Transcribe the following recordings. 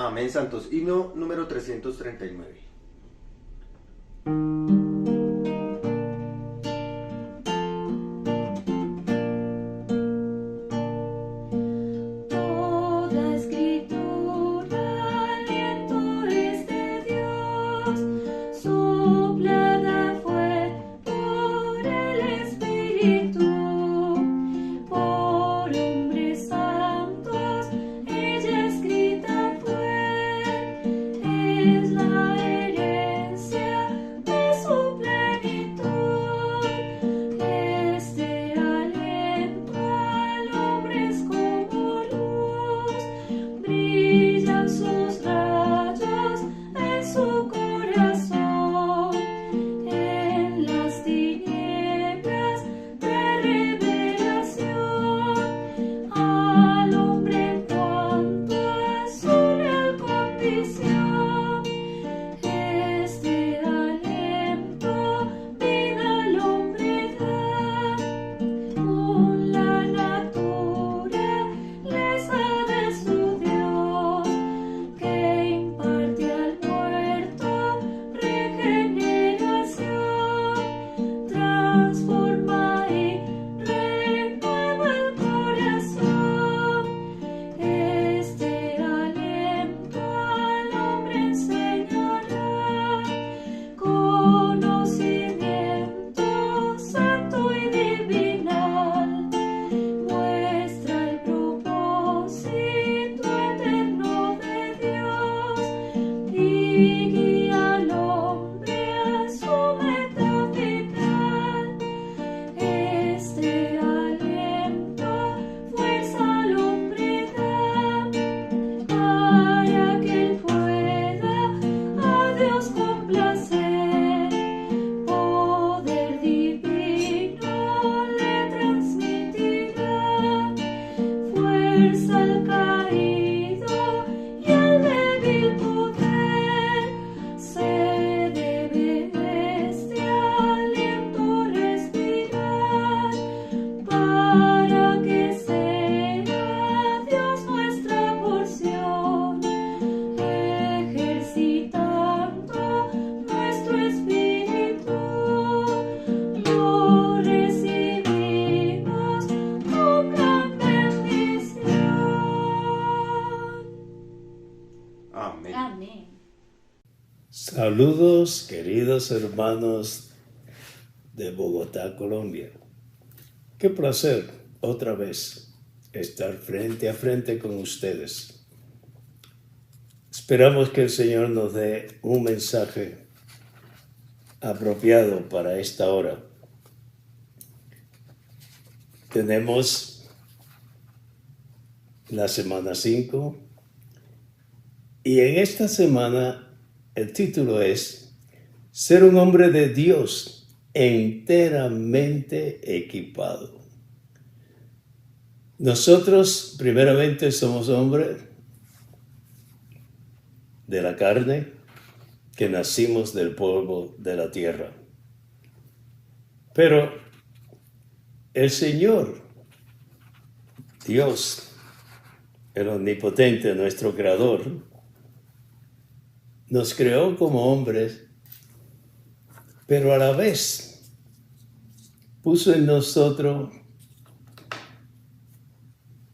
Amén, santos. Himno número 339. Toda escritura, aliento es de Dios, soplada fue por el Espíritu, por hombres santos, ella escrita fue, es la herencia de su plenitud. Este aliento al hombre es como luz, brillan sus rayos en su corazón, en las tinieblas de revelación, al hombre en cuanto a su real condición. Este aliento vida al hombre da, con la naturaleza de su Dios, que imparte al muerto regeneración, transforma y renueva el corazón. Este aliento al hombre enseñará conocimiento santo y divinal, muestra el propósito eterno de Dios y guía al hombre a su meta final. Este aliento fuerza al hombre da, para que él pueda a Dios complacer, poder divino le transmitirá, fuerza al caído y al débil poder, se debe este aliento respirar, para que sea Dios nuestra porción, ejercitando nuestro espíritu, lo recibimos con gran bendición. Amén. Amén. Saludos, queridos hermanos de Bogotá, Colombia. Qué placer otra vez estar frente a frente con ustedes. Esperamos que el Señor nos dé un mensaje apropiado para esta hora. Tenemos la semana 5 y en esta semana el título es Ser un hombre de Dios enteramente equipado. Nosotros primeramente somos hombres de la carne que nacimos del polvo de la tierra. Pero el Señor, Dios, el omnipotente, nuestro creador, nos creó como hombres, pero a la vez puso en nosotros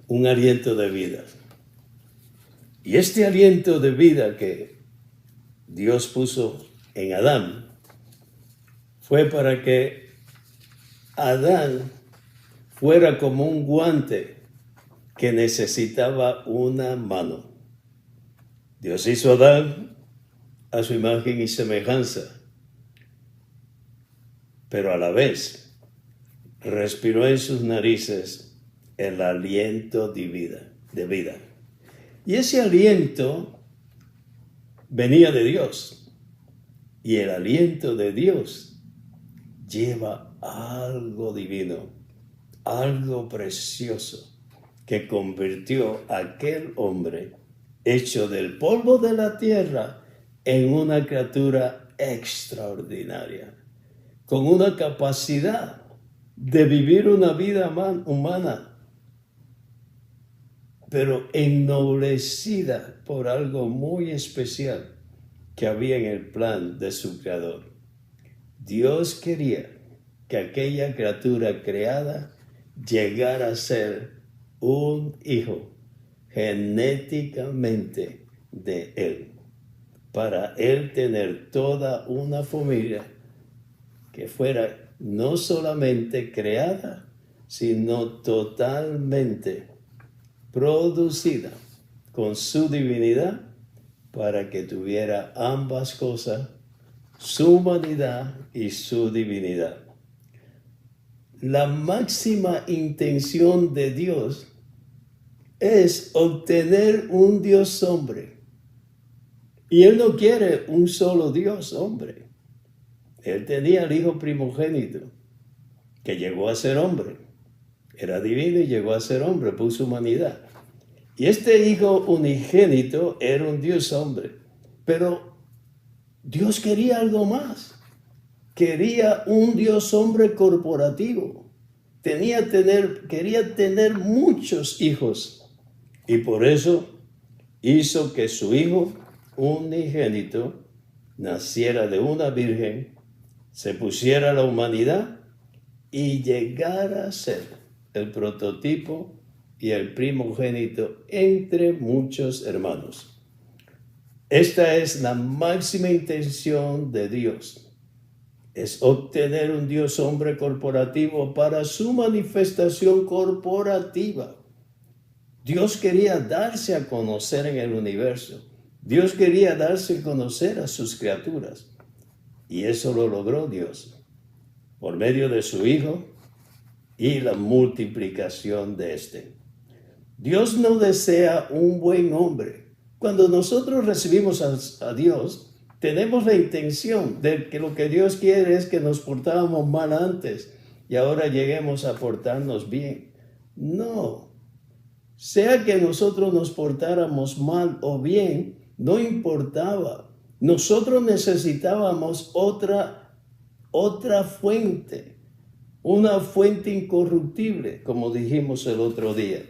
un aliento de vida. Y este aliento de vida que Dios puso en Adán fue para que Adán fuera como un guante que necesitaba una mano. Dios hizo a Adán a su imagen y semejanza, pero a la vez respiró en sus narices el aliento de vida. Y ese aliento venía de Dios, y el aliento de Dios lleva algo divino, algo precioso, que convirtió a aquel hombre hecho del polvo de la tierra en una criatura extraordinaria, con una capacidad de vivir una vida humana, pero ennoblecida por algo muy especial que había en el plan de su creador. Dios quería que aquella criatura creada llegara a ser un hijo genéticamente de él, para él tener toda una familia que fuera no solamente creada, sino totalmente producida con su divinidad, para que tuviera ambas cosas, su humanidad y su divinidad. La máxima intención de Dios es obtener un Dios hombre. Y Él no quiere un solo Dios hombre. Él tenía el hijo primogénito, que llegó a ser hombre. Era divino y llegó a ser hombre por su humanidad. Y este hijo unigénito era un Dios hombre. Pero Dios quería algo más. Quería un Dios hombre corporativo. Quería tener muchos hijos. Y por eso hizo que su hijo unigénito naciera de una virgen, se pusiera a la humanidad y llegara a ser el prototipo y el primogénito entre muchos hermanos. Esta es la máxima intención de Dios. Es obtener un Dios hombre corporativo para su manifestación corporativa. Dios quería darse a conocer en el universo. Dios quería darse a conocer a sus criaturas. Y eso lo logró Dios por medio de su Hijo y la multiplicación de éste. Dios no desea un buen hombre. Cuando nosotros recibimos a Dios, tenemos la intención de que lo que Dios quiere es que nos portábamos mal antes y ahora lleguemos a portarnos bien. No. Sea que nosotros nos portáramos mal o bien, no importaba. Nosotros necesitábamos otra fuente, una fuente incorruptible, como dijimos el otro día.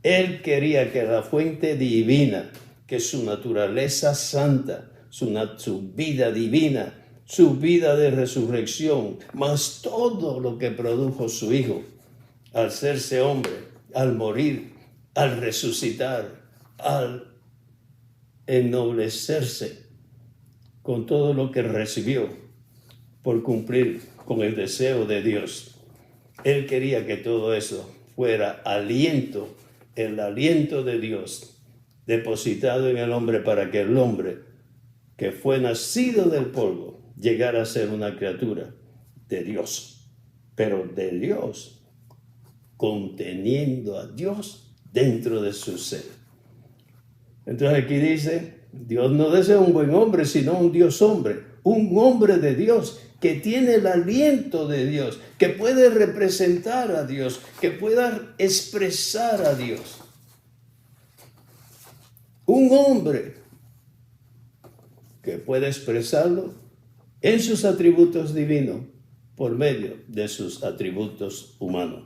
Él quería que la fuente divina, que su naturaleza santa, su vida divina, su vida de resurrección, más todo lo que produjo su Hijo, al hacerse hombre, al morir, al resucitar, al ennoblecerse con todo lo que recibió por cumplir con el deseo de Dios. Él quería que todo eso fuera aliento, el aliento de Dios depositado en el hombre, para que el hombre que fue nacido del polvo llegara a ser una criatura de Dios, pero de Dios, conteniendo a Dios dentro de su ser. Entonces aquí dice, Dios no desea un buen hombre, sino un Dios hombre, un hombre de Dios, que tiene el aliento de Dios, que puede representar a Dios, que pueda expresar a Dios. Un hombre que puede expresarlo en sus atributos divinos por medio de sus atributos humanos.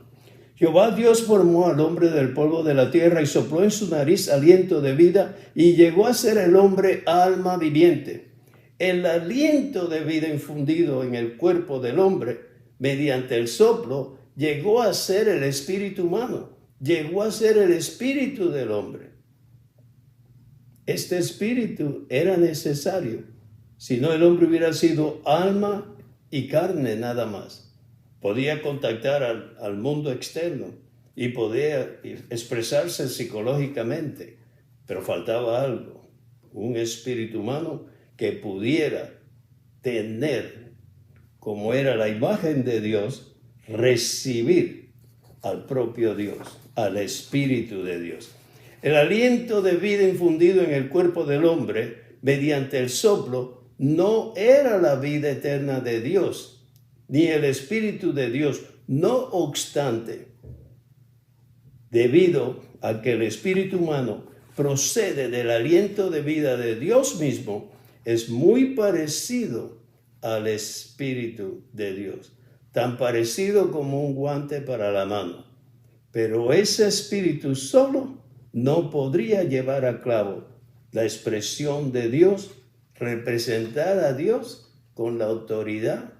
Jehová Dios formó al hombre del polvo de la tierra y sopló en su nariz aliento de vida y llegó a ser el hombre alma viviente. El aliento de vida infundido en el cuerpo del hombre mediante el soplo llegó a ser el espíritu humano, llegó a ser el espíritu del hombre. Este espíritu era necesario, si no el hombre hubiera sido alma y carne nada más. Podía contactar al mundo externo y podía expresarse psicológicamente, pero faltaba algo, un espíritu humano que pudiera tener, como era la imagen de Dios, recibir al propio Dios, al Espíritu de Dios. El aliento de vida infundido en el cuerpo del hombre mediante el soplo no era la vida eterna de Dios, ni el Espíritu de Dios. No obstante, debido a que el espíritu humano procede del aliento de vida de Dios mismo, es muy parecido al Espíritu de Dios, tan parecido como un guante para la mano. Pero ese espíritu solo no podría llevar a cabo la expresión de Dios, representar a Dios con la autoridad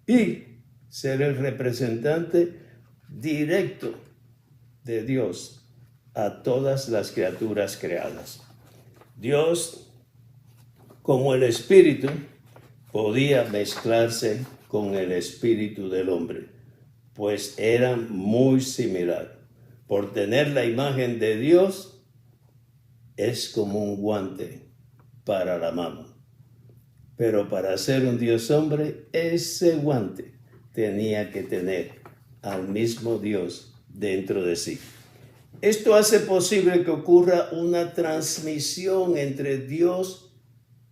y ser el representante directo de Dios a todas las criaturas creadas. Dios, como el Espíritu, podía mezclarse con el espíritu del hombre, pues eran muy similares. Por tener la imagen de Dios, es como un guante para la mano. Pero para ser un Dios hombre, ese guante tenía que tener al mismo Dios dentro de sí. Esto hace posible que ocurra una transmisión entre Dios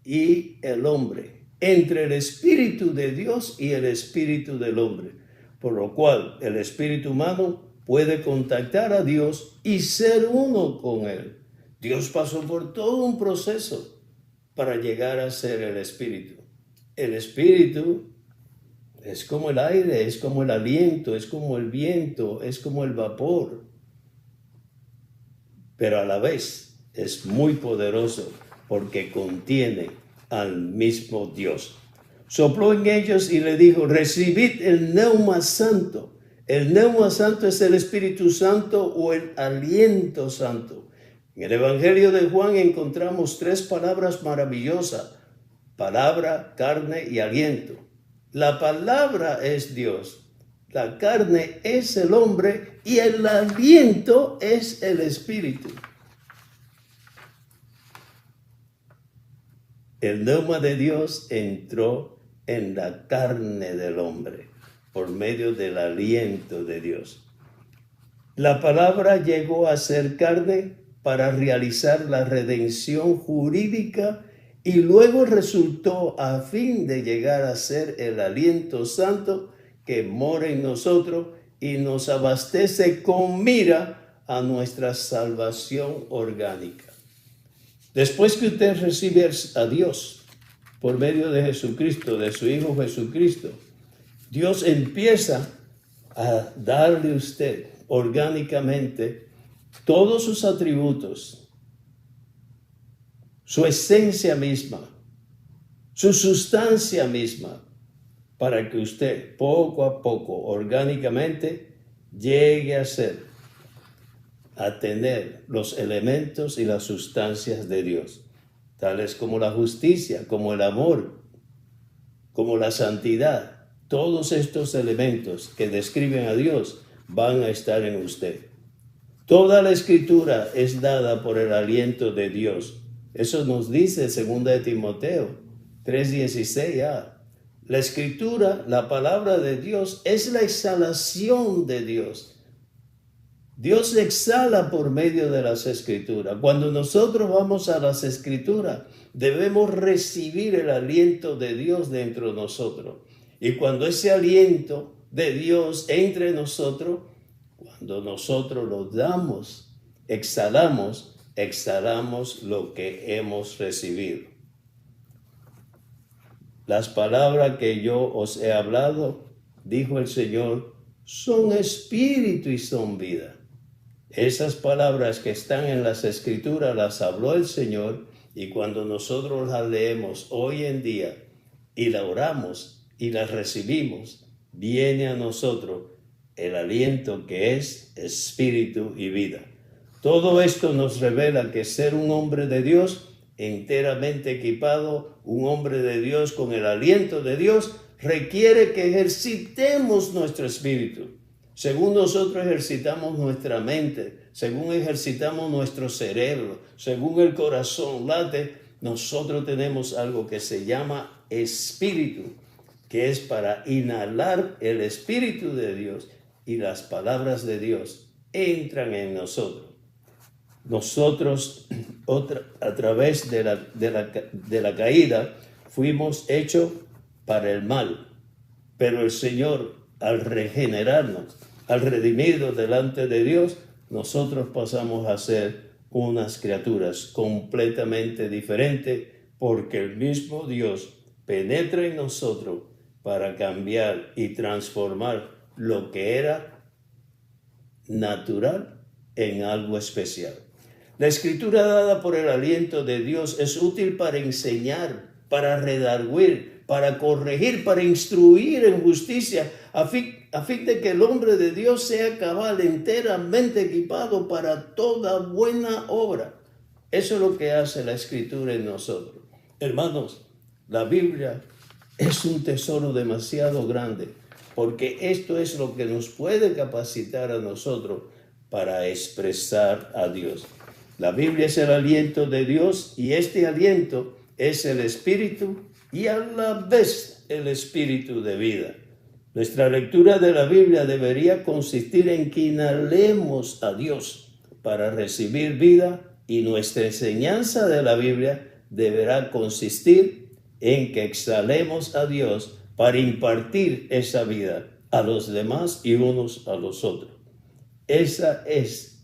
y el hombre, entre el espíritu de Dios y el espíritu del hombre, por lo cual el espíritu humano puede contactar a Dios y ser uno con él. Dios pasó por todo un proceso para llegar a ser el espíritu. El espíritu es como el aire, es como el aliento, es como el viento, es como el vapor, pero a la vez es muy poderoso porque contiene al mismo Dios. Sopló en ellos y le dijo: recibid el Pneuma Santo. El Pneuma Santo es el Espíritu Santo o el aliento santo. En el Evangelio de Juan encontramos 3 palabras maravillosas: palabra, carne y aliento. La palabra es Dios, la carne es el hombre y el aliento es el Espíritu. El Pneuma de Dios entró en la carne del hombre por medio del aliento de Dios. La palabra llegó a ser carne para realizar la redención jurídica y luego resultó a fin de llegar a ser el aliento santo que mora en nosotros y nos abastece con mira a nuestra salvación orgánica. Después que usted recibe a Dios por medio de Jesucristo, de su Hijo Jesucristo, Dios empieza a darle a usted orgánicamente todos sus atributos, su esencia misma, su sustancia misma, para que usted poco a poco, orgánicamente, llegue a tener los elementos y las sustancias de Dios, tales como la justicia, como el amor, como la santidad. Todos estos elementos que describen a Dios van a estar en usted. Toda la Escritura es dada por el aliento de Dios. Eso nos dice 2 de Timoteo 3:16a. La Escritura, la palabra de Dios, es la exhalación de Dios. Dios exhala por medio de las Escrituras. Cuando nosotros vamos a las Escrituras, debemos recibir el aliento de Dios dentro de nosotros. Y cuando ese aliento de Dios entre nosotros, cuando nosotros lo damos, exhalamos lo que hemos recibido. Las palabras que yo os he hablado, dijo el Señor, son espíritu y son vida. Esas palabras que están en las Escrituras las habló el Señor, y cuando nosotros las leemos hoy en día y la oramos y las recibimos, viene a nosotros el aliento que es espíritu y vida. Todo esto nos revela que ser un hombre de Dios enteramente equipado, un hombre de Dios con el aliento de Dios, requiere que ejercitemos nuestro espíritu. Según nosotros ejercitamos nuestra mente, según ejercitamos nuestro cerebro, según el corazón late, nosotros tenemos algo que se llama espíritu, que es para inhalar el espíritu de Dios, y las palabras de Dios entran en nosotros. Nosotros, a través de la caída, fuimos hechos para el mal, pero el Señor, al regenerarnos, al redimirnos delante de Dios, nosotros pasamos a ser unas criaturas completamente diferentes, porque el mismo Dios penetra en nosotros para cambiar y transformar lo que era natural en algo especial. La escritura dada por el aliento de Dios es útil para enseñar, para redarguir, para corregir, para instruir en justicia, a fin de que el hombre de Dios sea cabal, enteramente equipado para toda buena obra. Eso es lo que hace la escritura en nosotros. Hermanos, la Biblia es un tesoro demasiado grande, porque esto es lo que nos puede capacitar a nosotros para expresar a Dios. La Biblia es el aliento de Dios y este aliento es el espíritu y a la vez el espíritu de vida. Nuestra lectura de la Biblia debería consistir en que inhalemos a Dios para recibir vida y nuestra enseñanza de la Biblia deberá consistir en que exhalemos a Dios para impartir esa vida a los demás y unos a los otros. Ese es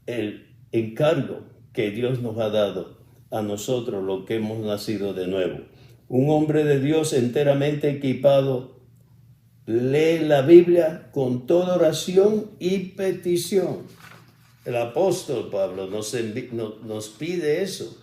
el encargo que Dios nos ha dado a nosotros, los que hemos nacido de nuevo. Un hombre de Dios enteramente equipado lee la Biblia con toda oración y petición. El apóstol Pablo nos pide eso,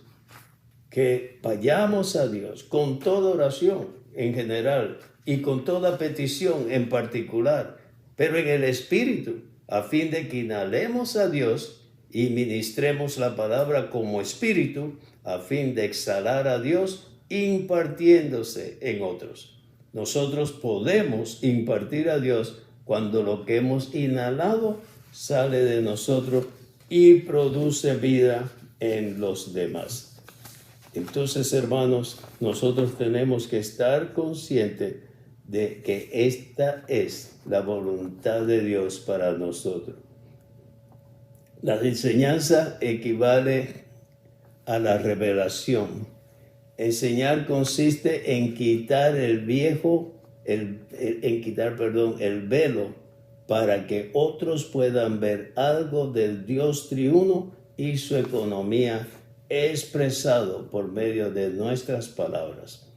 que vayamos a Dios con toda oración en general y con toda petición en particular, pero en el Espíritu, a fin de que inhalemos a Dios y ministremos la palabra como Espíritu, a fin de exhalar a Dios impartiéndose en otros. Nosotros podemos impartir a Dios cuando lo que hemos inhalado sale de nosotros y produce vida en los demás. Entonces, hermanos, nosotros tenemos que estar conscientes de que esta es la voluntad de Dios para nosotros. La enseñanza equivale a la revelación. Enseñar consiste en quitar el velo para que otros puedan ver algo del Dios triuno y su economía expresado por medio de nuestras palabras.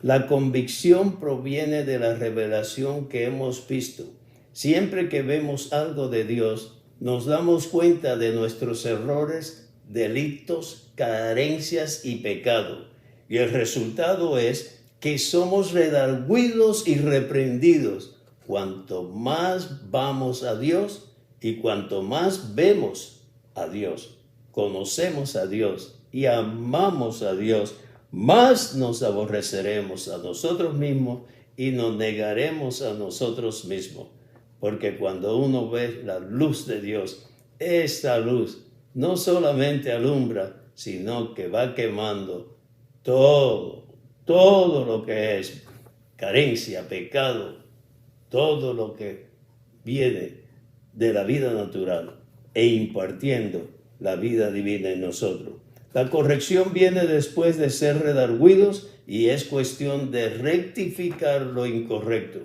La convicción proviene de la revelación que hemos visto. Siempre que vemos algo de Dios, nos damos cuenta de nuestros errores, delitos, carencias y pecado. Y el resultado es que somos redarguidos y reprendidos cuanto más vamos a Dios y cuanto más vemos a Dios, conocemos a Dios y amamos a Dios, más nos aborreceremos a nosotros mismos y nos negaremos a nosotros mismos. Porque cuando uno ve la luz de Dios, esta luz no solamente alumbra, sino que va quemando todo lo que es carencia, pecado, todo lo que viene de la vida natural e impartiendo la vida divina en nosotros. La corrección viene después de ser redarguidos y es cuestión de rectificar lo incorrecto.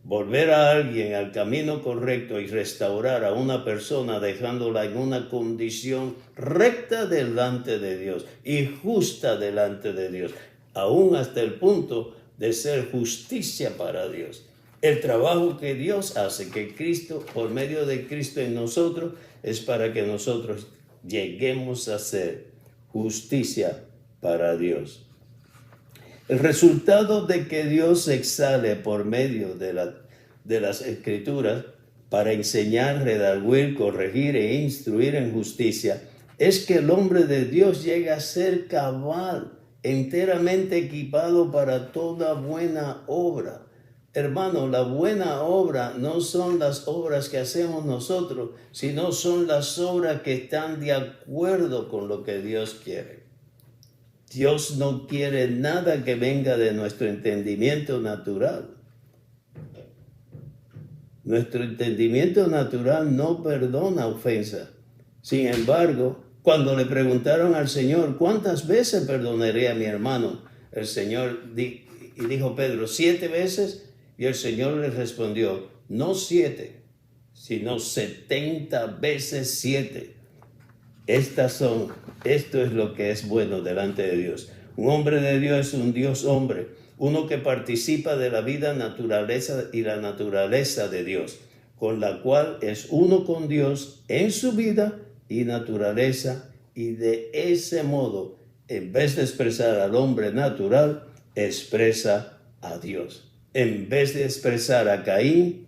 Volver a alguien al camino correcto y restaurar a una persona dejándola en una condición recta delante de Dios y justa delante de Dios, aún hasta el punto de ser justicia para Dios. El trabajo que Dios hace, que Cristo, por medio de Cristo en nosotros, es para que nosotros lleguemos a ser justicia para Dios. El resultado de que Dios exhale por medio de las Escrituras para enseñar, redarguir, corregir e instruir en justicia es que el hombre de Dios llega a ser cabal, enteramente equipado para toda buena obra. Hermano, la buena obra no son las obras que hacemos nosotros, sino son las obras que están de acuerdo con lo que Dios quiere. Dios no quiere nada que venga de nuestro entendimiento natural. Nuestro entendimiento natural no perdona ofensa. Sin embargo, cuando le preguntaron al Señor, ¿cuántas veces perdonaré a mi hermano? El Señor dijo Pedro, 7 veces. Y el Señor le respondió, no 7, sino 70 veces 7. Esto es lo que es bueno delante de Dios. Un hombre de Dios es un Dios hombre, uno que participa de la vida, naturaleza y la naturaleza de Dios, con la cual es uno con Dios en su vida y naturaleza, y de ese modo, en vez de expresar al hombre natural, expresa a Dios. En vez de expresar a Caín,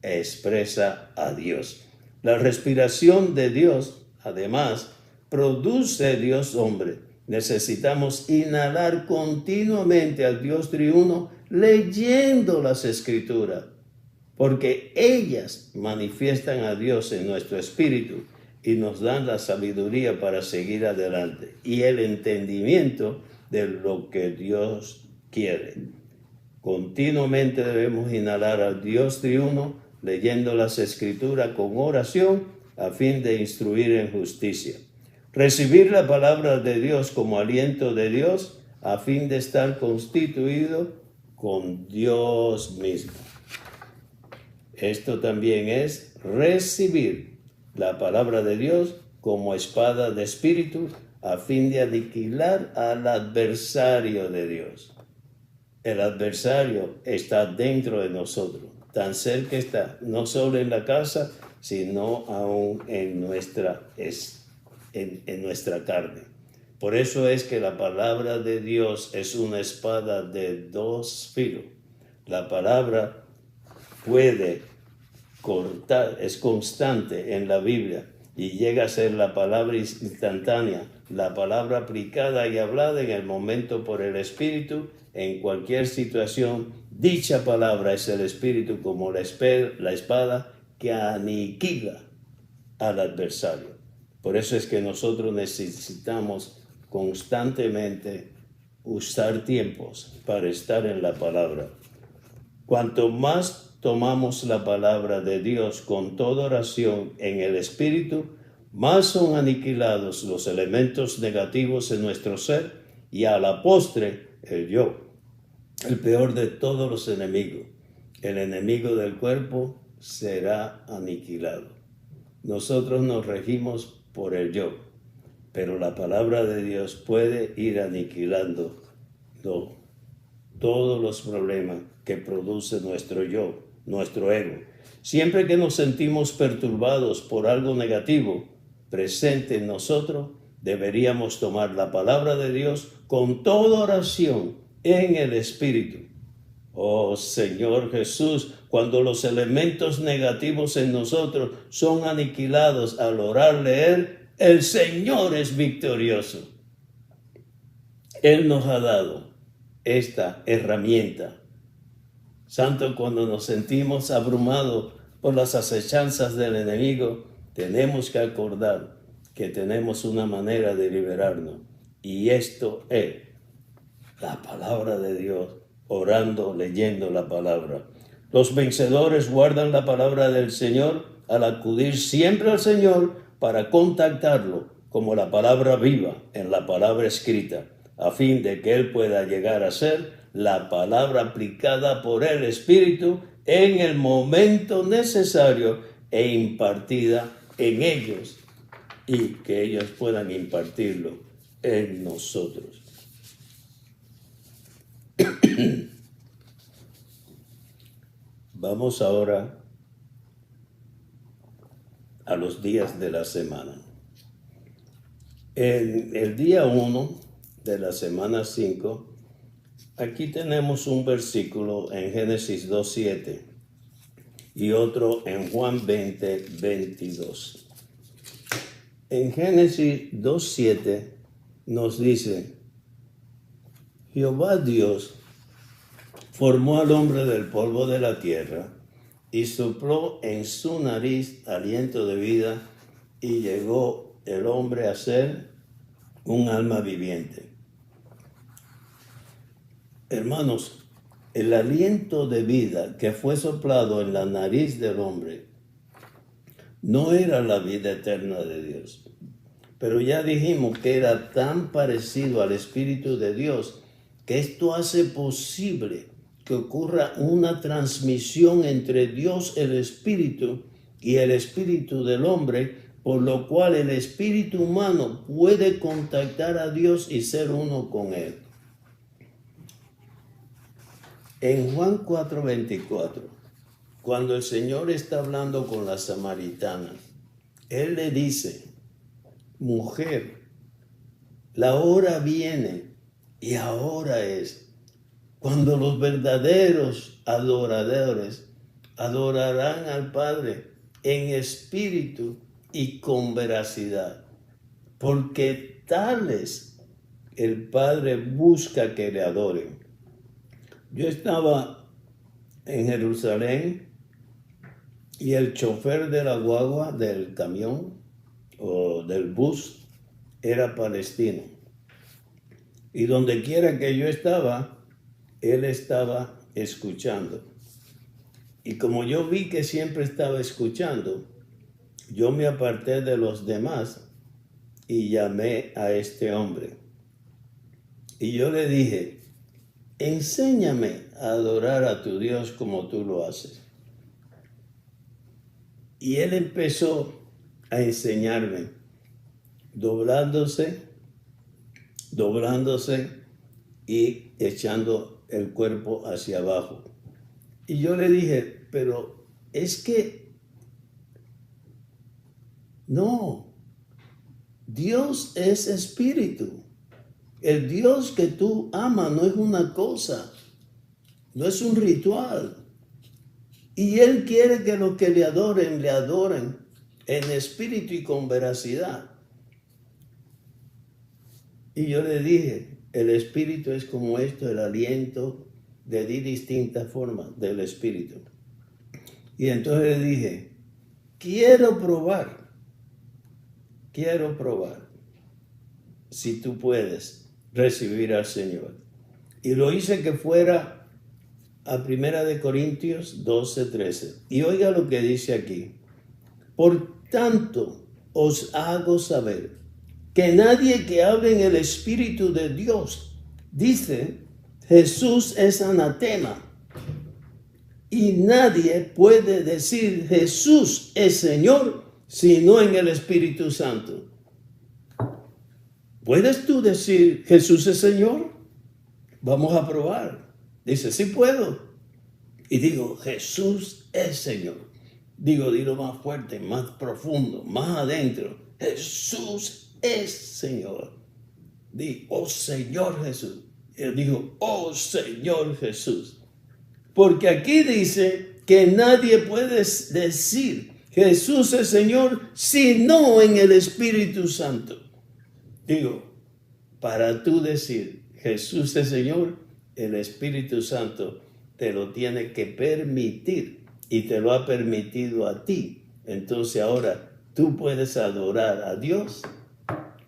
expresa a Dios. La respiración de Dios, además, produce Dios hombre. Necesitamos inhalar continuamente al Dios triuno leyendo las Escrituras, porque ellas manifiestan a Dios en nuestro espíritu y nos dan la sabiduría para seguir adelante y el entendimiento de lo que Dios quiere. Continuamente debemos inhalar al Dios triuno leyendo las Escrituras con oración a fin de instruir en justicia. Recibir la palabra de Dios como aliento de Dios a fin de estar constituido con Dios mismo. Esto también es recibir la palabra de Dios como espada de espíritu a fin de aniquilar al adversario de Dios. El adversario está dentro de nosotros, tan cerca está, no solo en la casa, sino aún en nuestra carne. Por eso es que la palabra de Dios es una espada de dos filos. La palabra puede cortar, es constante en la Biblia y llega a ser la palabra instantánea, la palabra aplicada y hablada en el momento por el Espíritu. En cualquier situación, dicha palabra es el Espíritu como la espada que aniquila al adversario. Por eso es que nosotros necesitamos constantemente usar tiempos para estar en la palabra. Cuanto más tomamos la palabra de Dios con toda oración en el Espíritu, más son aniquilados los elementos negativos en nuestro ser y a la postre el yo, el peor de todos los enemigos. El enemigo del cuerpo será aniquilado. Nosotros nos regimos por el yo, pero la palabra de Dios puede ir aniquilando todos los problemas que produce nuestro yo, nuestro ego. Siempre que nos sentimos perturbados por algo negativo presente en nosotros, deberíamos tomar la palabra de Dios con toda oración en el Espíritu. Oh Señor Jesús, cuando los elementos negativos en nosotros son aniquilados al orar, leer, el Señor es victorioso. Él nos ha dado esta herramienta. Santo, cuando nos sentimos abrumados por las acechanzas del enemigo, tenemos que acordar que tenemos una manera de liberarnos. Y esto es la palabra de Dios, orando, leyendo la palabra. Los vencedores guardan la palabra del Señor al acudir siempre al Señor para contactarlo como la palabra viva en la palabra escrita, a fin de que Él pueda llegar a ser la palabra aplicada por el Espíritu en el momento necesario e impartida en ellos, y que ellos puedan impartirlo en nosotros. Vamos ahora a los días de la semana. En el día 1 de la semana 5, aquí tenemos un versículo en Génesis 2:7 y otro en Juan 20:22. En Génesis 2:7 nos dice: Jehová Dios formó al hombre del polvo de la tierra y sopló en su nariz aliento de vida, y llegó el hombre a ser un alma viviente. Hermanos, el aliento de vida que fue soplado en la nariz del hombre no era la vida eterna de Dios, pero ya dijimos que era tan parecido al Espíritu de Dios que esto hace posible que ocurra una transmisión entre Dios el Espíritu y el Espíritu del hombre, por lo cual el espíritu humano puede contactar a Dios y ser uno con Él. En Juan 4:24, cuando el Señor está hablando con la samaritana, Él le dice mujer, la hora viene y ahora es cuando los verdaderos adoradores adorarán al Padre en espíritu y con veracidad, porque tales el Padre busca que le adoren. Yo estaba en Jerusalén y el chofer de la guagua, del camión o del bus, era palestino. Y donde quiera que yo estaba, él estaba escuchando. Y como yo vi que siempre estaba escuchando, yo me aparté de los demás y llamé a este hombre. Y yo le dije, enséñame a adorar a tu Dios como tú lo haces. Y él empezó a enseñarme, doblándose y echando el cuerpo hacia abajo. Y yo le dije, pero es que no, Dios es espíritu. El Dios que tú amas no es una cosa, no es un ritual. Y Él quiere que los que le adoren en espíritu y con veracidad. Y yo le dije, el espíritu es como esto, el aliento, le di distintas formas del espíritu. Y entonces le dije, quiero probar si tú puedes recibir al Señor. Y lo hice que fuera a 1 Corintios 12:13. Y oiga lo que dice aquí. Por tanto, os hago saber que nadie que hable en el Espíritu de Dios dice, Jesús es anatema. Y nadie puede decir, Jesús es Señor, sino en el Espíritu Santo. ¿Puedes tú decir, Jesús es Señor? Vamos a probar. Dice, sí puedo. Y digo, Jesús es Señor. Digo, dilo más fuerte, más profundo, más adentro. Jesús es Señor. Digo, oh Señor Jesús. Él dijo, oh Señor Jesús. Porque aquí dice que nadie puede decir Jesús es Señor sino en el Espíritu Santo. Digo, para tú decir Jesús es Señor, el Espíritu Santo te lo tiene que permitir y te lo ha permitido a ti. Entonces ahora tú puedes adorar a Dios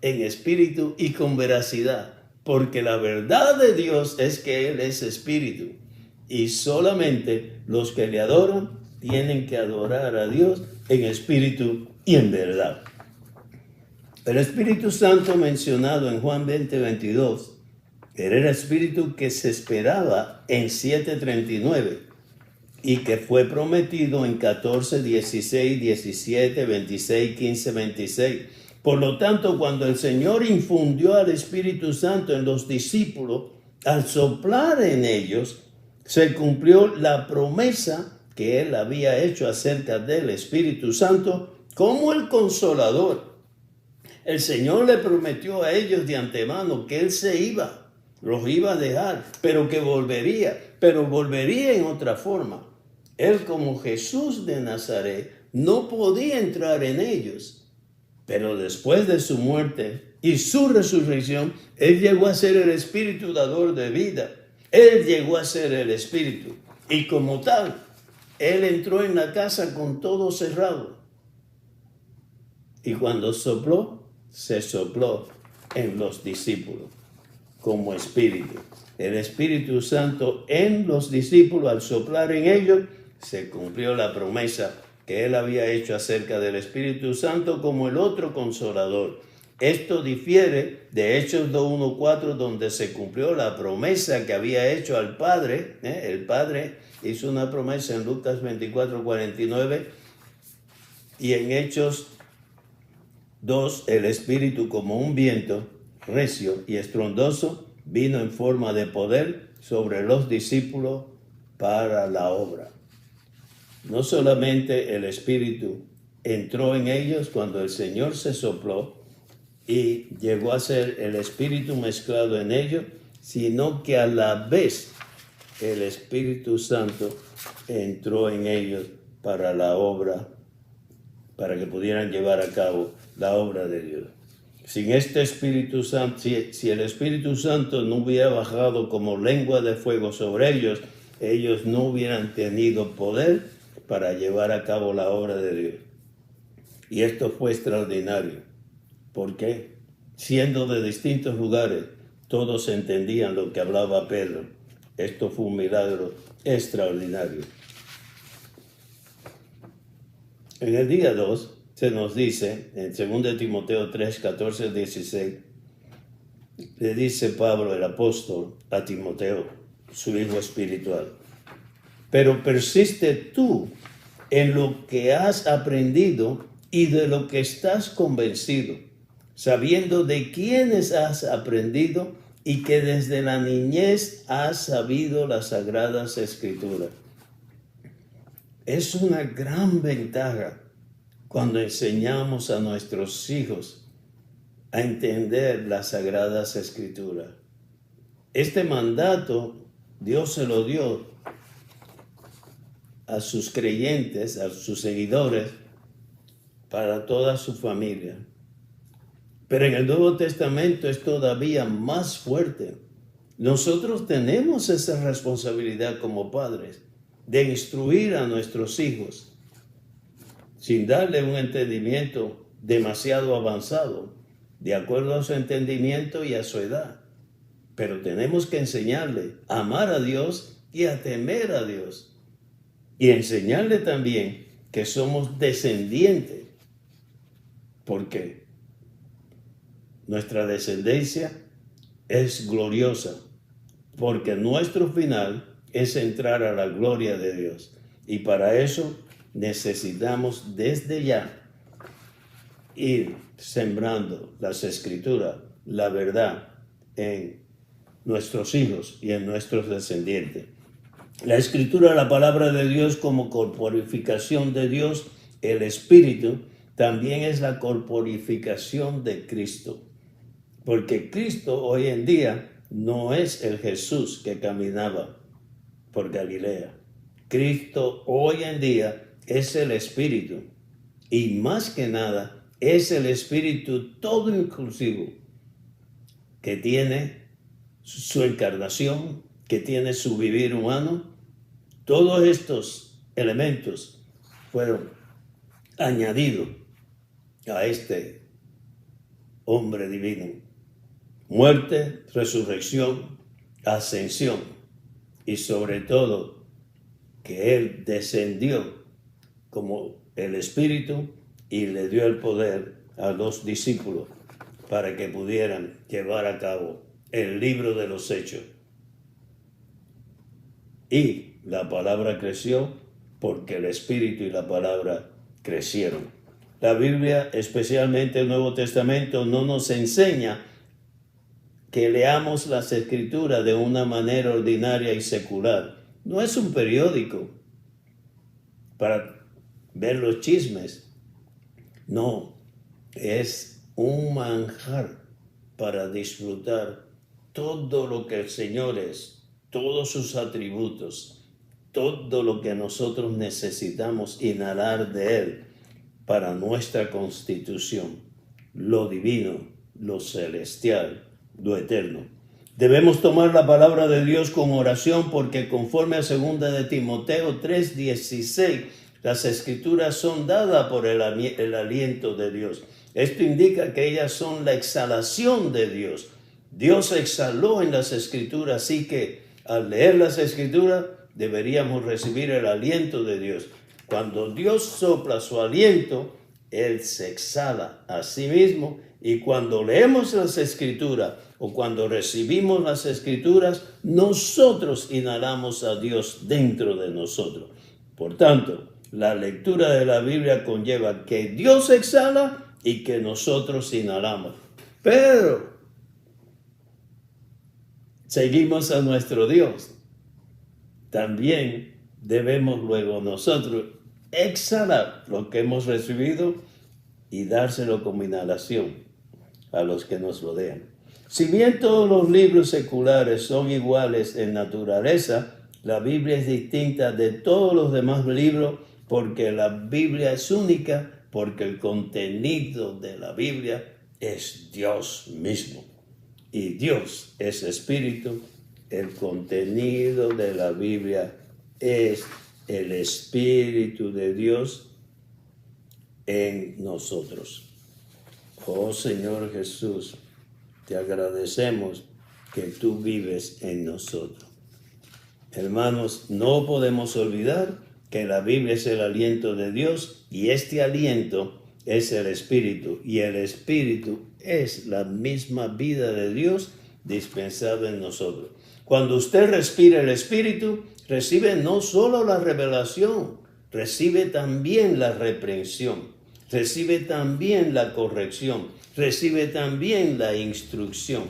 en espíritu y con veracidad, porque la verdad de Dios es que Él es espíritu y solamente los que le adoran tienen que adorar a Dios en espíritu y en verdad. El Espíritu Santo mencionado en Juan 20:22 era el Espíritu que se esperaba en 7:39 y que fue prometido en 14, 16, 17, 26, 15, 26. Por lo tanto, cuando el Señor infundió al Espíritu Santo en los discípulos, al soplar en ellos, se cumplió la promesa que Él había hecho acerca del Espíritu Santo como el Consolador. El Señor le prometió a ellos de antemano que Él se iba, los iba a dejar, pero que volvería, pero volvería en otra forma. Él, como Jesús de Nazaret, no podía entrar en ellos, pero después de su muerte y su resurrección, Él llegó a ser el Espíritu dador de vida. Él llegó a ser el Espíritu y como tal, Él entró en la casa con todo cerrado. Y cuando sopló, se sopló en los discípulos como Espíritu. El Espíritu Santo en los discípulos, al soplar en ellos, se cumplió la promesa que Él había hecho acerca del Espíritu Santo como el otro Consolador. Esto difiere de Hechos 2:1-4, donde se cumplió la promesa que había hecho al Padre. El Padre hizo una promesa en Lucas 24:49 y en Hechos 2, el Espíritu como un viento recio y estruendoso vino en forma de poder sobre los discípulos para la obra. No solamente el Espíritu entró en ellos cuando el Señor se sopló, y llegó a ser el Espíritu mezclado en ellos, sino que a la vez el Espíritu Santo entró en ellos para la obra, para que pudieran llevar a cabo la obra de Dios. Sin este Espíritu Santo, si el Espíritu Santo no hubiera bajado como lengua de fuego sobre ellos, ellos no hubieran tenido poder para llevar a cabo la obra de Dios. Y esto fue extraordinario. ¿Por qué? Siendo de distintos lugares, todos entendían lo que hablaba Pedro. Esto fue un milagro extraordinario. En el día 2 se nos dice, en 2 Timoteo 3, 14, 16, le dice Pablo, el apóstol, a Timoteo, su hijo espiritual: pero persiste tú en lo que has aprendido y de lo que estás convencido, sabiendo de quiénes has aprendido y que desde la niñez has sabido las sagradas escrituras. Es una gran ventaja cuando enseñamos a nuestros hijos a entender las sagradas escrituras. Este mandato Dios se lo dio a sus creyentes, a sus seguidores, para toda su familia. Pero en el Nuevo Testamento es todavía más fuerte. Nosotros tenemos esa responsabilidad como padres de instruir a nuestros hijos sin darle un entendimiento demasiado avanzado, de acuerdo a su entendimiento y a su edad. Pero tenemos que enseñarle a amar a Dios y a temer a Dios. Y enseñarle también que somos descendientes. ¿Por qué? Nuestra descendencia es gloriosa, porque nuestro final es entrar a la gloria de Dios. Y para eso necesitamos desde ya ir sembrando las escrituras, la verdad en nuestros hijos y en nuestros descendientes. La escritura, la palabra de Dios como corporificación de Dios, el Espíritu, también es la corporificación de Cristo. Porque Cristo hoy en día no es el Jesús que caminaba por Galilea. Cristo hoy en día es el Espíritu. Y más que nada, es el Espíritu todo inclusivo que tiene su encarnación, que tiene su vivir humano. Todos estos elementos fueron añadidos a este hombre divino. Muerte, resurrección, ascensión y sobre todo que Él descendió como el Espíritu y le dio el poder a los discípulos para que pudieran llevar a cabo el libro de los Hechos. Y la palabra creció porque el Espíritu y la palabra crecieron. La Biblia, especialmente el Nuevo Testamento, no nos enseña que leamos las Escrituras de una manera ordinaria y secular. No es un periódico para ver los chismes. No, es un manjar para disfrutar todo lo que el Señor es, todos sus atributos, todo lo que nosotros necesitamos inhalar de Él para nuestra constitución, lo divino, lo celestial, lo eterno. Debemos tomar la palabra de Dios con oración porque conforme a 2 de Timoteo 3:16, las Escrituras son dadas por el aliento de Dios. Esto indica que ellas son la exhalación de Dios. Dios exhaló en las Escrituras, así que al leer las Escrituras deberíamos recibir el aliento de Dios. Cuando Dios sopla su aliento, Él se exhala a sí mismo, y cuando leemos las Escrituras o cuando recibimos las Escrituras, nosotros inhalamos a Dios dentro de nosotros. Por tanto, la lectura de la Biblia conlleva que Dios exhala y que nosotros inhalamos. Pero seguimos a nuestro Dios. También debemos luego nosotros exhalar lo que hemos recibido y dárselo como inhalación a los que nos rodean. Si bien todos los libros seculares son iguales en naturaleza, la Biblia es distinta de todos los demás libros porque la Biblia es única, porque el contenido de la Biblia es Dios mismo. Y Dios es espíritu. El contenido de la Biblia es el Espíritu de Dios en nosotros. Oh Señor Jesús, te agradecemos que tú vives en nosotros. Hermanos, no podemos olvidar que la Biblia es el aliento de Dios y este aliento es el Espíritu. Y el Espíritu es la misma vida de Dios dispensada en nosotros. Cuando usted respira el Espíritu, recibe no solo la revelación, recibe también la reprensión, recibe también la corrección, recibe también la instrucción.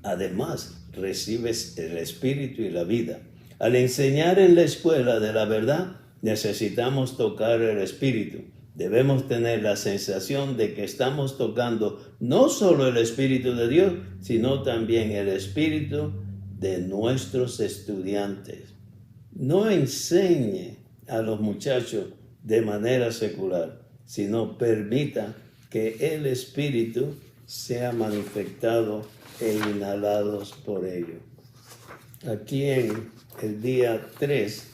Además, recibes el Espíritu y la vida. Al enseñar en la escuela de la verdad, necesitamos tocar el Espíritu. Debemos tener la sensación de que estamos tocando no solo el Espíritu de Dios, sino también el Espíritu de nuestros estudiantes. No enseñe a los muchachos de manera secular, sino permita que el Espíritu sea manifestado e inhalados por ellos. Aquí en el día 3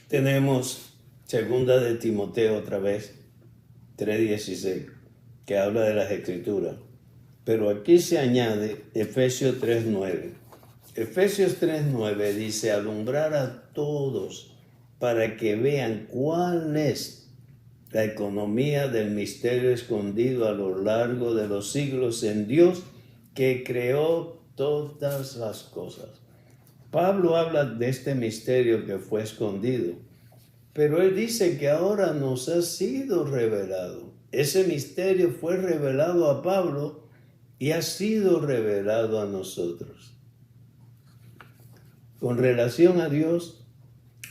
tenemos segunda de Timoteo otra vez, 3:16, que habla de las Escrituras. Pero aquí se añade Efesios 3:9. Efesios 3:9 dice, alumbrar a todos para que vean cuál es la economía del misterio escondido a lo largo de los siglos en Dios que creó todas las cosas. Pablo habla de este misterio que fue escondido, pero él dice que ahora nos ha sido revelado. Ese misterio fue revelado a Pablo y ha sido revelado a nosotros. Con relación a Dios,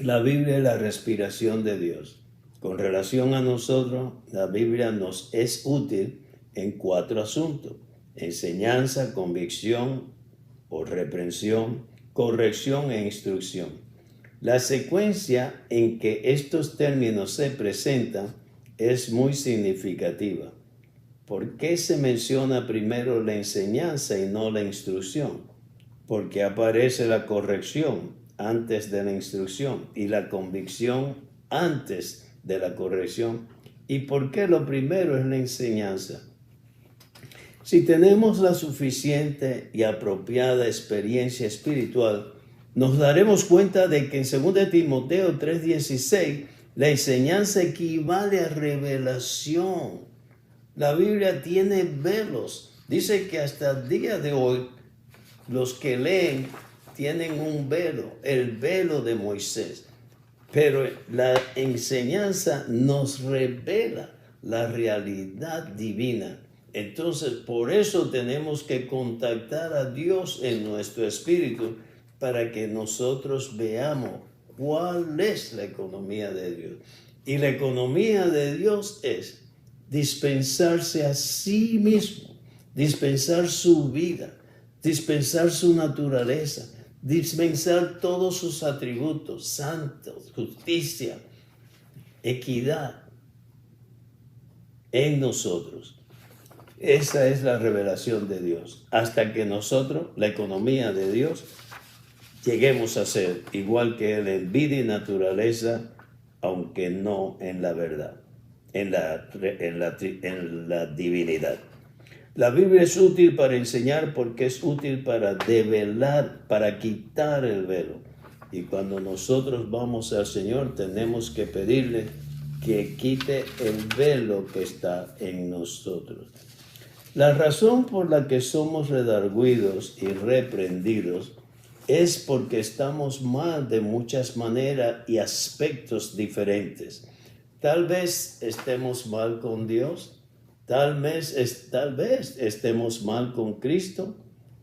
la Biblia es la respiración de Dios. Con relación a nosotros, la Biblia nos es útil en 4 asuntos: enseñanza, convicción o reprensión, corrección e instrucción. La secuencia en que estos términos se presentan es muy significativa. ¿Por qué se menciona primero la enseñanza y no la instrucción? Porque aparece la corrección antes de la instrucción y la convicción antes de la corrección. ¿Y por qué lo primero es la enseñanza? Si tenemos la suficiente y apropiada experiencia espiritual, nos daremos cuenta de que en 2 Timoteo 3:16 la enseñanza equivale a revelación. La Biblia tiene velos. Dice que hasta el día de hoy los que leen tienen un velo, el velo de Moisés. Pero la enseñanza nos revela la realidad divina. Entonces, por eso tenemos que contactar a Dios en nuestro espíritu para que nosotros veamos cuál es la economía de Dios. Y la economía de Dios es dispensarse a sí mismo, dispensar su vida, dispensar su naturaleza, dispensar todos sus atributos, santos, justicia, equidad en nosotros. Esa es la revelación de Dios. Hasta que nosotros, la economía de Dios, lleguemos a ser igual que Él en vida y naturaleza, aunque no en la verdad, en la divinidad. La Biblia es útil para enseñar porque es útil para develar, para quitar el velo. Y cuando nosotros vamos al Señor, tenemos que pedirle que quite el velo que está en nosotros. La razón por la que somos redarguidos y reprendidos es porque estamos mal de muchas maneras y aspectos diferentes. Tal vez estemos mal con Dios, tal vez estemos mal con Cristo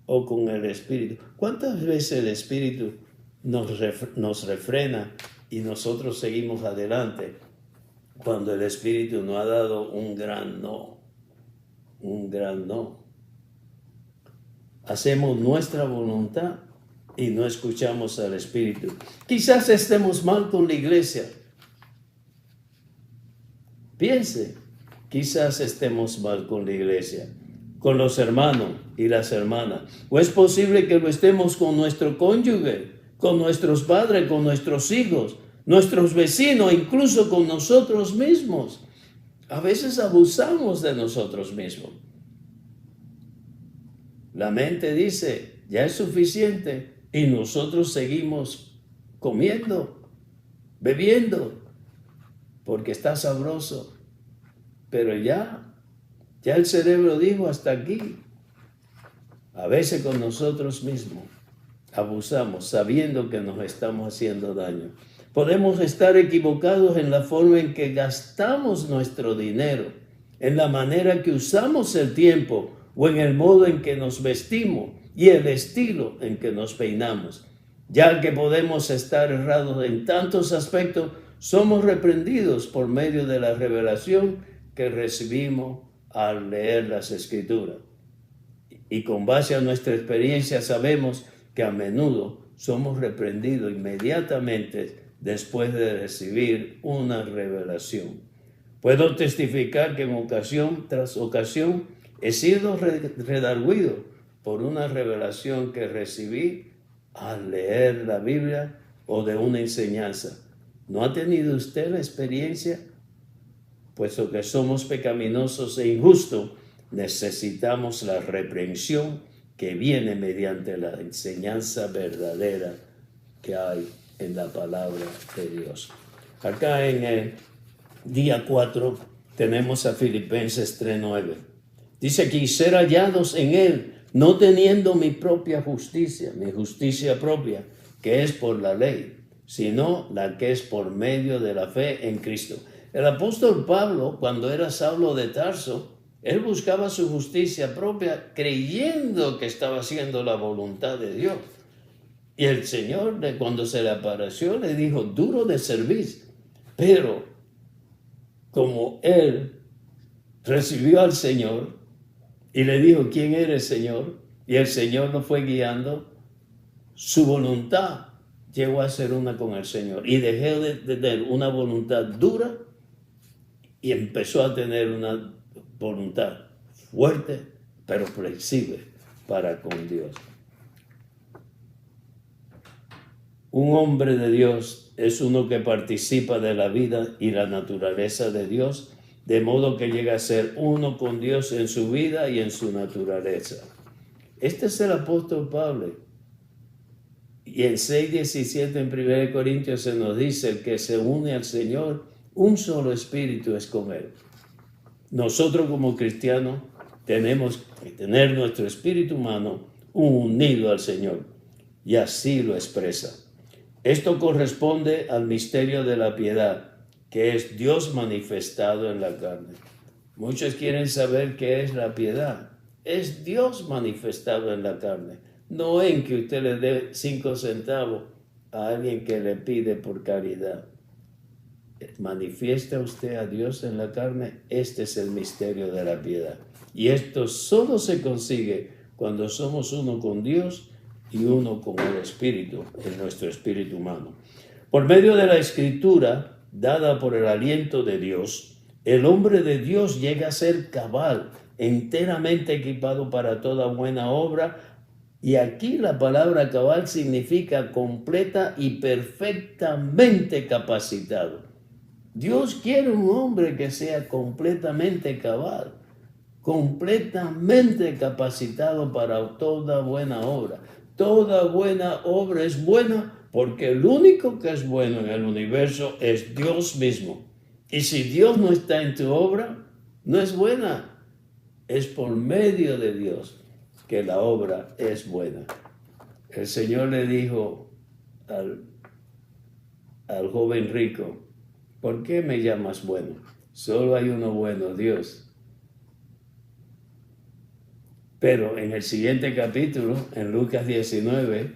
o con el Espíritu. ¿Cuántas veces el Espíritu nos refrena y nosotros seguimos adelante cuando el Espíritu nos ha dado un gran no? un gran no. Hacemos nuestra voluntad y no escuchamos al Espíritu. Quizás estemos mal con la iglesia. Piense, quizás estemos mal con la iglesia, con los hermanos y las hermanas. O es posible que lo estemos con nuestro cónyuge, con nuestros padres, con nuestros hijos, nuestros vecinos, incluso con nosotros mismos. A veces abusamos de nosotros mismos. La mente dice, ya es suficiente, y nosotros seguimos comiendo, bebiendo, porque está sabroso. Pero ya el cerebro dijo hasta aquí. A veces con nosotros mismos abusamos, sabiendo que nos estamos haciendo daño. Podemos estar equivocados en la forma en que gastamos nuestro dinero, en la manera que usamos el tiempo o en el modo en que nos vestimos y el estilo en que nos peinamos. Ya que podemos estar errados en tantos aspectos, somos reprendidos por medio de la revelación que recibimos al leer las Escrituras. Y con base a nuestra experiencia sabemos que a menudo somos reprendidos inmediatamente después de recibir una revelación. Puedo testificar que en ocasión tras ocasión he sido redarguido por una revelación que recibí al leer la Biblia o de una enseñanza. ¿No ha tenido usted la experiencia? Puesto que somos pecaminosos e injustos, necesitamos la reprensión que viene mediante la enseñanza verdadera que hay en la palabra de Dios. Acá en el día 4 tenemos a Filipenses 3:9. Dice aquí, ser hallados en Él, no teniendo mi propia justicia, mi justicia propia, que es por la ley, sino la que es por medio de la fe en Cristo. El apóstol Pablo, cuando era Saulo de Tarso, él buscaba su justicia propia creyendo que estaba haciendo la voluntad de Dios. Y el Señor, cuando se le apareció, le dijo, duro de servir. Pero como él recibió al Señor y le dijo, ¿quién eres, Señor? Y el Señor lo fue guiando, su voluntad llegó a ser una con el Señor. Y dejó de tener una voluntad dura y empezó a tener una voluntad fuerte, pero flexible para con Dios. Un hombre de Dios es uno que participa de la vida y la naturaleza de Dios, de modo que llega a ser uno con Dios en su vida y en su naturaleza. Este es el apóstol Pablo. Y en 6:17 en 1 Corintios se nos dice, el que se une al Señor, un solo espíritu es con Él. Nosotros como cristianos tenemos que tener nuestro espíritu humano unido al Señor. Y así lo expresa. Esto corresponde al misterio de la piedad, que es Dios manifestado en la carne. Muchos quieren saber qué es la piedad. Es Dios manifestado en la carne. No en que usted le dé 5 centavos a alguien que le pide por caridad. Manifiesta usted a Dios en la carne. Este es el misterio de la piedad. Y esto solo se consigue cuando somos uno con Dios y uno con el Espíritu, en nuestro espíritu humano. Por medio de la Escritura, dada por el aliento de Dios, el hombre de Dios llega a ser cabal, enteramente equipado para toda buena obra. Y aquí la palabra cabal significa completa y perfectamente capacitado. Dios quiere un hombre que sea completamente cabal, completamente capacitado para toda buena obra. Toda buena obra es buena porque el único que es bueno en el universo es Dios mismo. Y si Dios no está en tu obra, no es buena. Es por medio de Dios que la obra es buena. El Señor le dijo al joven rico, ¿por qué me llamas bueno? Solo hay uno bueno, Dios. Pero en el siguiente capítulo, en Lucas 19,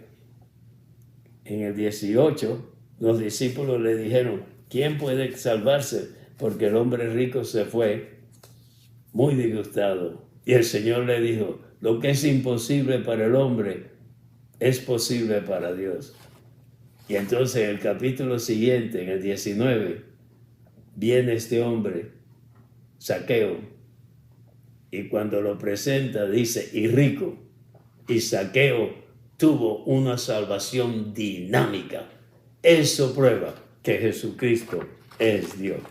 en el 18, los discípulos le dijeron, ¿quién puede salvarse? Porque el hombre rico se fue muy disgustado Y el Señor le dijo, lo que es imposible para el hombre es posible para Dios. Y entonces en el capítulo siguiente, en el 19, viene este hombre, Zaqueo, y cuando lo presenta dice, y rico, y Zaqueo tuvo una salvación dinámica. Eso prueba que Jesucristo es Dios.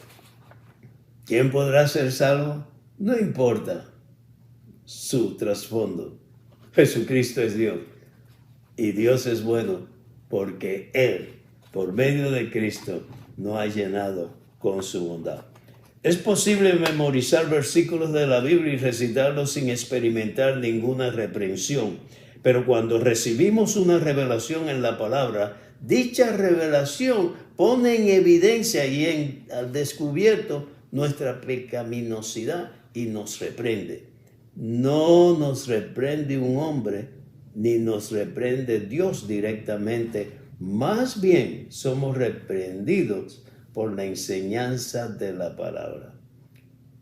¿Quién podrá ser salvo? No importa su trasfondo. Jesucristo es Dios. Y Dios es bueno porque Él, por medio de Cristo, nos ha llenado con su bondad. Es posible memorizar versículos de la Biblia y recitarlos sin experimentar ninguna reprensión. Pero cuando recibimos una revelación en la palabra, dicha revelación pone en evidencia y al descubierto nuestra pecaminosidad y nos reprende. No nos reprende un hombre, ni nos reprende Dios directamente. Más bien somos reprendidos por la enseñanza de la palabra.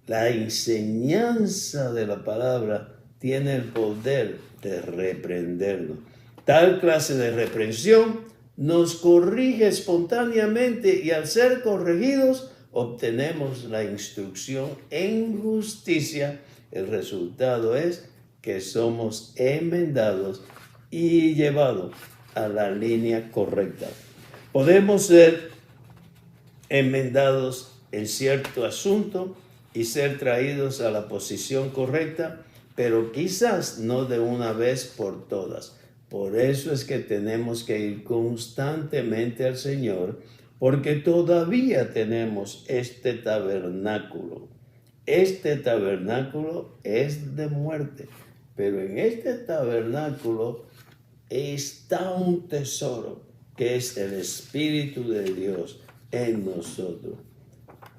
La enseñanza de la palabra tiene el poder de reprendernos. Tal clase de reprensión nos corrige espontáneamente y al ser corregidos obtenemos la instrucción en justicia. El resultado es que somos enmendados y llevados a la línea correcta. Podemos ser enmendados en cierto asunto y ser traídos a la posición correcta, pero quizás no de una vez por todas. Por eso es que tenemos que ir constantemente al Señor, porque todavía tenemos este tabernáculo. Este tabernáculo es de muerte, pero en este tabernáculo está un tesoro, que es el Espíritu de Dios en nosotros.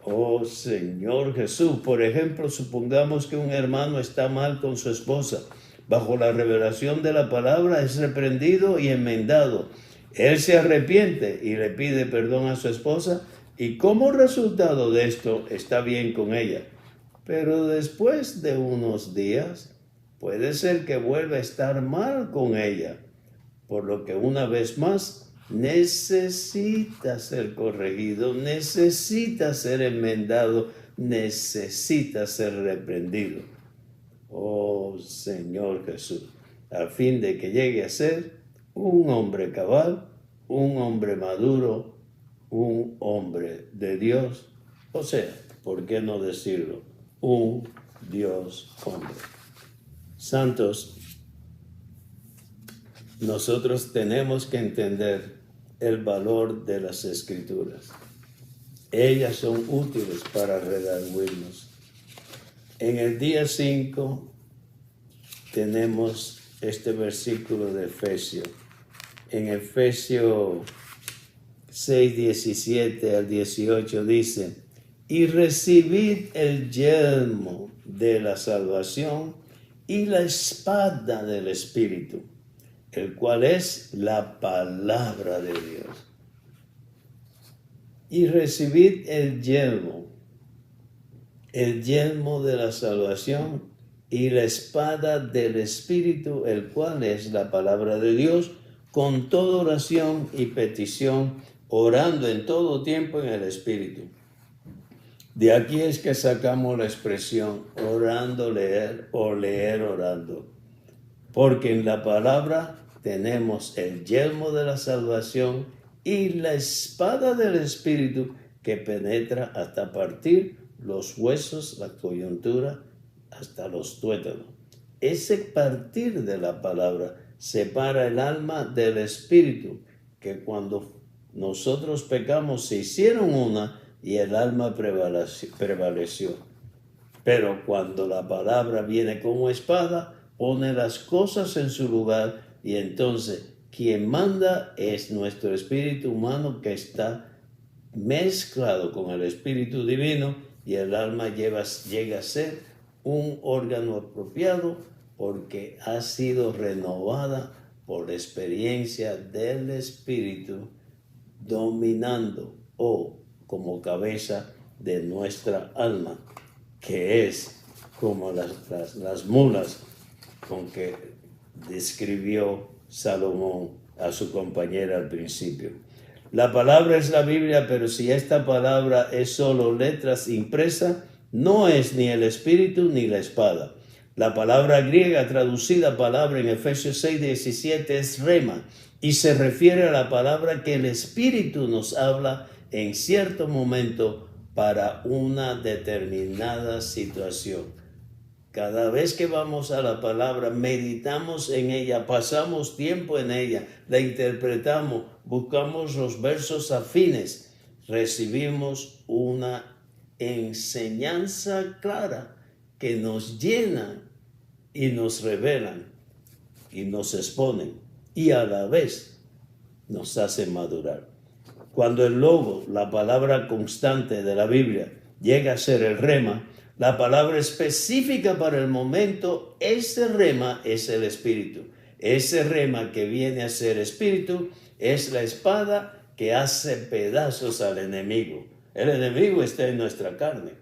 Oh Señor Jesús, por ejemplo, supongamos que un hermano está mal con su esposa. Bajo la revelación de la palabra es reprendido y enmendado. Él se arrepiente y le pide perdón a su esposa y como resultado de esto está bien con ella. Pero después de unos días puede ser que vuelva a estar mal con ella, por lo que una vez más necesita ser corregido, necesita ser enmendado, necesita ser reprendido. Oh Señor Jesús, a fin de que llegue a ser un hombre cabal, un hombre maduro, un hombre de Dios, o sea, ¿por qué no decirlo? Un Dios hombre. Santos, nosotros tenemos que entender el valor de las Escrituras. Ellas son útiles para redarguirnos. En el día 5 tenemos este versículo de Efesios. En Efesios 6, 17 al 18 dice, y recibid el yelmo de la salvación y la espada del Espíritu, el cual es la palabra de Dios. Y recibid el yelmo de la salvación y la espada del Espíritu, el cual es la palabra de Dios, con toda oración y petición, orando en todo tiempo en el Espíritu. De aquí es que sacamos la expresión orando, leer o leer orando. Porque en la palabra tenemos el yelmo de la salvación y la espada del Espíritu que penetra hasta partir los huesos, la coyuntura, hasta los tuétanos. Ese partir de la palabra separa el alma del espíritu, que cuando nosotros pecamos se hicieron una y el alma prevaleció. Pero cuando la palabra viene como espada, pone las cosas en su lugar y entonces quien manda es nuestro espíritu humano que está mezclado con el espíritu divino y el alma llega a ser un órgano apropiado porque ha sido renovada por la experiencia del espíritu dominando o como cabeza de nuestra alma, que es como las mulas con que describió Salomón a su compañera al principio. La palabra es la Biblia, pero si esta palabra es solo letras impresas, no es ni el espíritu ni la espada. La palabra griega traducida palabra en Efesios 6:17 es rema y se refiere a la palabra que el espíritu nos habla en cierto momento para una determinada situación. Cada vez que vamos a la palabra, meditamos en ella, pasamos tiempo en ella, la interpretamos, buscamos los versos afines, recibimos una enseñanza clara que nos llena y nos revelan y nos exponen y a la vez nos hacen madurar. Cuando el logo, la palabra constante de la Biblia, llega a ser el rema, la palabra específica para el momento, ese rema es el espíritu. Ese rema que viene a ser espíritu es la espada que hace pedazos al enemigo. El enemigo está en nuestra carne.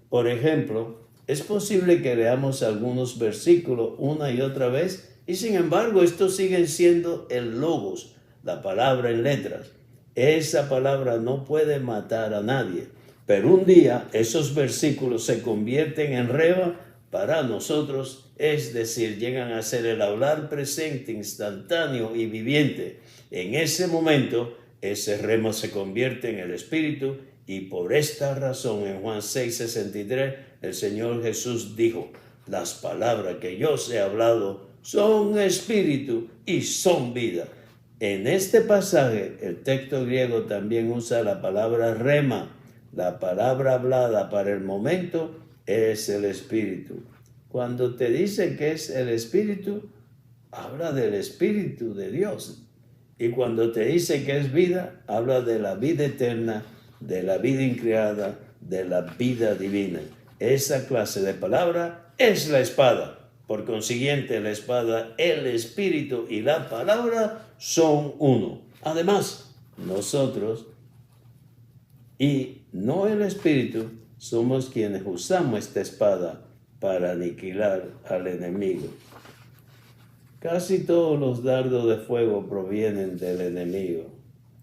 Por ejemplo, es posible que leamos algunos versículos una y otra vez y sin embargo estos siguen siendo el logos, la palabra en letras. Esa palabra no puede matar a nadie. Pero un día esos versículos se convierten en rema para nosotros, es decir, llegan a ser el hablar presente, instantáneo y viviente. En ese momento, ese rema se convierte en el espíritu y por esta razón en Juan 6:63 el Señor Jesús dijo, las palabras que yo os he hablado son espíritu y son vida. En este pasaje, el texto griego también usa la palabra rema. La palabra hablada para el momento es el Espíritu. Cuando te dice que es el Espíritu, habla del Espíritu de Dios. Y cuando te dice que es vida, habla de la vida eterna, de la vida increada, de la vida divina. Esa clase de palabra es la espada. Por consiguiente, la espada, el Espíritu y la palabra son uno. Además, nosotros y no el espíritu, somos quienes usamos esta espada para aniquilar al enemigo. Casi todos los dardos de fuego provienen del enemigo.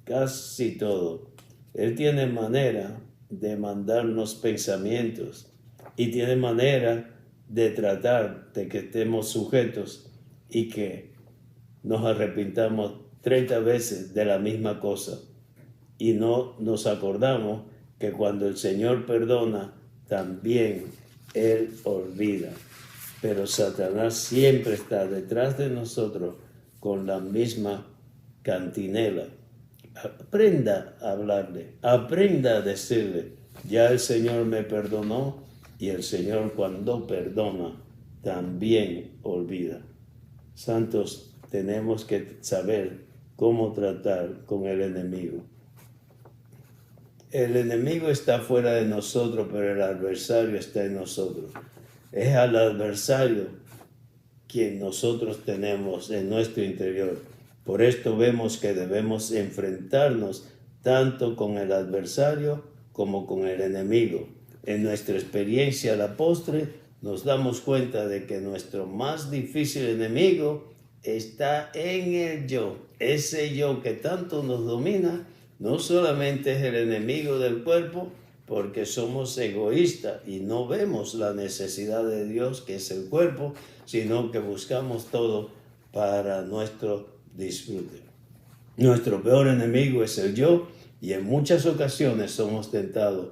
Casi todo. Él tiene manera de mandarnos pensamientos y tiene manera de tratar de que estemos sujetos y que nos arrepintamos 30 veces de la misma cosa. Y no nos acordamos que cuando el Señor perdona, también Él olvida. Pero Satanás siempre está detrás de nosotros con la misma cantinela. Aprenda a hablarle, aprenda a decirle, ya el Señor me perdonó y el Señor cuando perdona, también olvida. Santos, tenemos que saber cómo tratar con el enemigo. El enemigo está fuera de nosotros, pero el adversario está en nosotros. Es al adversario quien nosotros tenemos en nuestro interior. Por esto vemos que debemos enfrentarnos tanto con el adversario como con el enemigo. En nuestra experiencia a la postre nos damos cuenta de que nuestro más difícil enemigo está en el yo. Ese yo que tanto nos domina no solamente es el enemigo del cuerpo, porque somos egoístas y no vemos la necesidad de Dios, que es el cuerpo, sino que buscamos todo para nuestro disfrute. Nuestro peor enemigo es el yo, y en muchas ocasiones somos tentados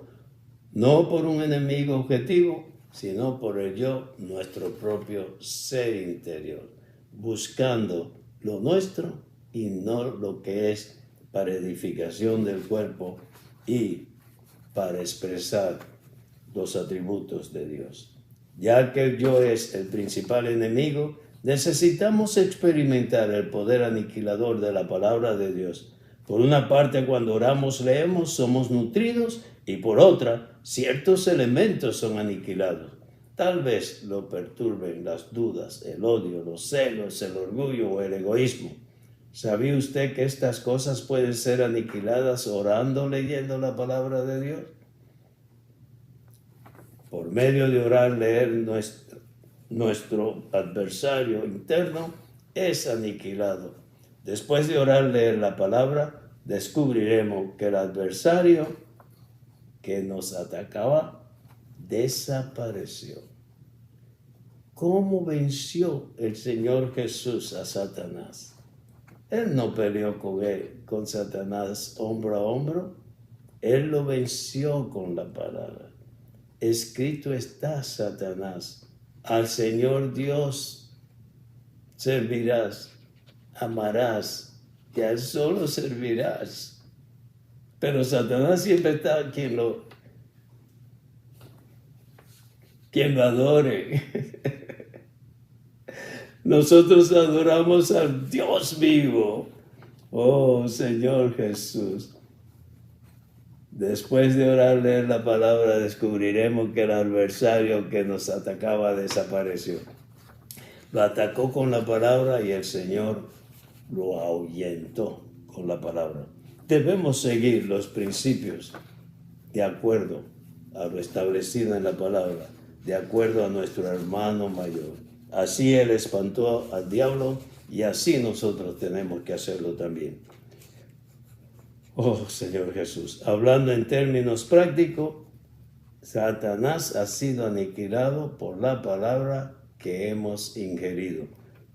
no por un enemigo objetivo, sino por el yo, nuestro propio ser interior, buscando lo nuestro y no lo que es para edificación del cuerpo y para expresar los atributos de Dios. Ya que el yo es el principal enemigo, necesitamos experimentar el poder aniquilador de la palabra de Dios. Por una parte, cuando oramos, leemos, somos nutridos, y por otra, ciertos elementos son aniquilados. Tal vez lo perturben las dudas, el odio, los celos, el orgullo o el egoísmo. ¿Sabía usted que estas cosas pueden ser aniquiladas orando, leyendo la palabra de Dios? Por medio de orar, leer, nuestro adversario interno es aniquilado. Después de orar, leer la palabra, descubriremos que el adversario que nos atacaba desapareció. ¿Cómo venció el Señor Jesús a Satanás? Él no peleó con Satanás hombro a hombro. Él lo venció con la palabra. Escrito está, Satanás, al Señor Dios servirás, amarás y a Él solo servirás. Pero Satanás siempre está quien lo adore. Nosotros adoramos al Dios vivo. Oh, Señor Jesús. Después de orar, leer la palabra, descubriremos que el adversario que nos atacaba desapareció. Lo atacó con la palabra y el Señor lo ahuyentó con la palabra. Debemos seguir los principios de acuerdo a lo establecido en la palabra, de acuerdo a nuestro hermano mayor. Así Él espantó al diablo y así nosotros tenemos que hacerlo también. Oh, Señor Jesús, hablando en términos prácticos, Satanás ha sido aniquilado por la palabra que hemos ingerido.